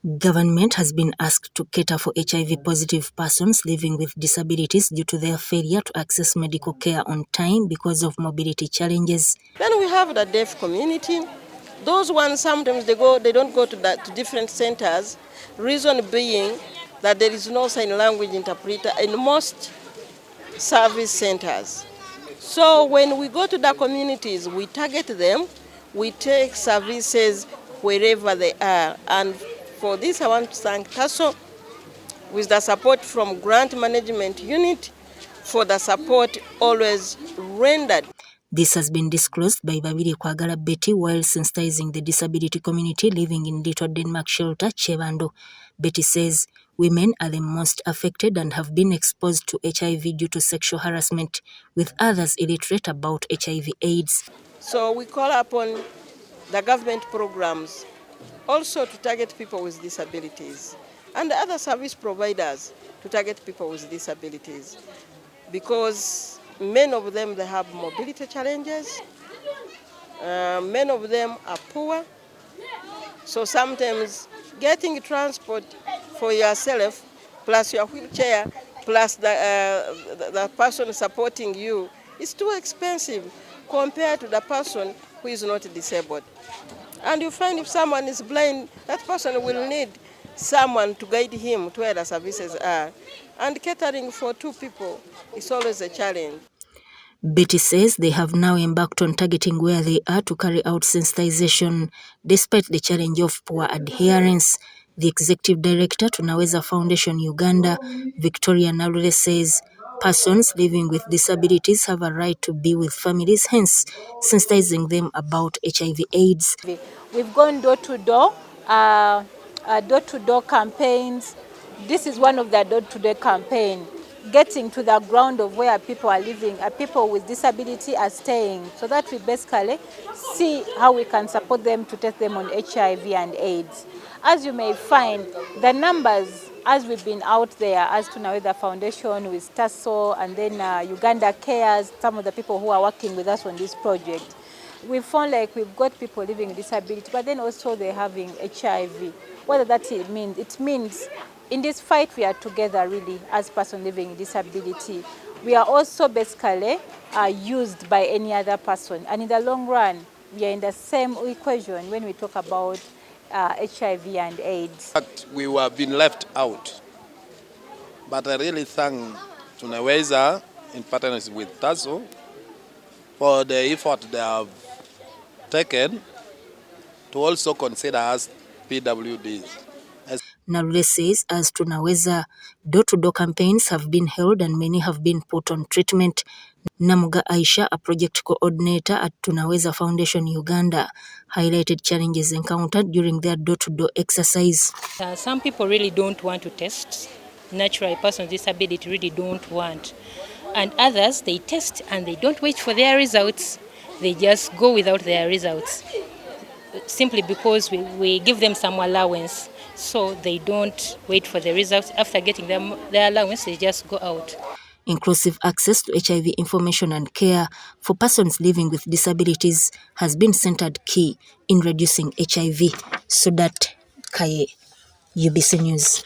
Government has been asked to cater for HIV-positive persons living with disabilities due to their failure to access medical care on time because of mobility challenges. Then we have the deaf community. Those ones sometimes they don't go to different centers. Reason being that there is no sign language interpreter in most service centers. So when we go to the communities, we target them. We take services wherever they are. And for this, I want to thank TASO with the support from Grant Management Unit for the support always rendered. This has been disclosed by Babiri Kwagala Betty while sensitizing the disability community living in Little Denmark shelter, Chebando. Betty says women are the most affected and have been exposed to HIV due to sexual harassment, with others illiterate about HIV/AIDS. So we call upon the government programs also to target people with disabilities and the other service providers to target people with disabilities, because many of them, they have mobility challenges, many of them are poor, so sometimes getting transport for yourself plus your wheelchair plus the person supporting you is too expensive compared to the person who is not disabled. And you find if someone is blind, that person will need someone to guide him to where the services are. And catering for two people is always a challenge. Betty says they have now embarked on targeting where they are to carry out sensitization, despite the challenge of poor adherence. The Executive Director, Tunaweza Foundation Uganda, Victoria Nalule, says persons living with disabilities have a right to be with families, hence sensitizing them about HIV/AIDS. We've gone door-to-door campaigns. This is one of the door-to-door campaigns, getting to the ground of where people are living, people with disability are staying, so that we basically see how we can support them to test them on HIV and AIDS. As you may find, the numbers, as we've been out there, as Tunaweza Foundation with TASO and then Uganda Cares, some of the people who are working with us on this project, we found like we've got people living with disability, but then also they're having HIV. What does that mean? It means in this fight we are together really as person living with disability. We are also basically used by any other person, and in the long run we are in the same equation when we talk about HIV and AIDS. We were being left out, but I really thank Tunaweza in partnership with TASO for the effort they have taken to also consider us PWDs. Nalule says as Tunaweza, door-to-door campaigns have been held and many have been put on treatment. Namuga Aisha, a project coordinator at Tunaweza Foundation Uganda, highlighted challenges encountered during their door-to-door exercise. Some people really don't want to test. Naturally, persons with disability really don't want. And others, they test and they don't wait for their results. They just go without their results, simply because we give them some allowance. So they don't wait for the results. After getting them their allowance, they just go out. Inclusive access to HIV information and care for persons living with disabilities has been centered key in reducing HIV. So that Kaye, UBC News.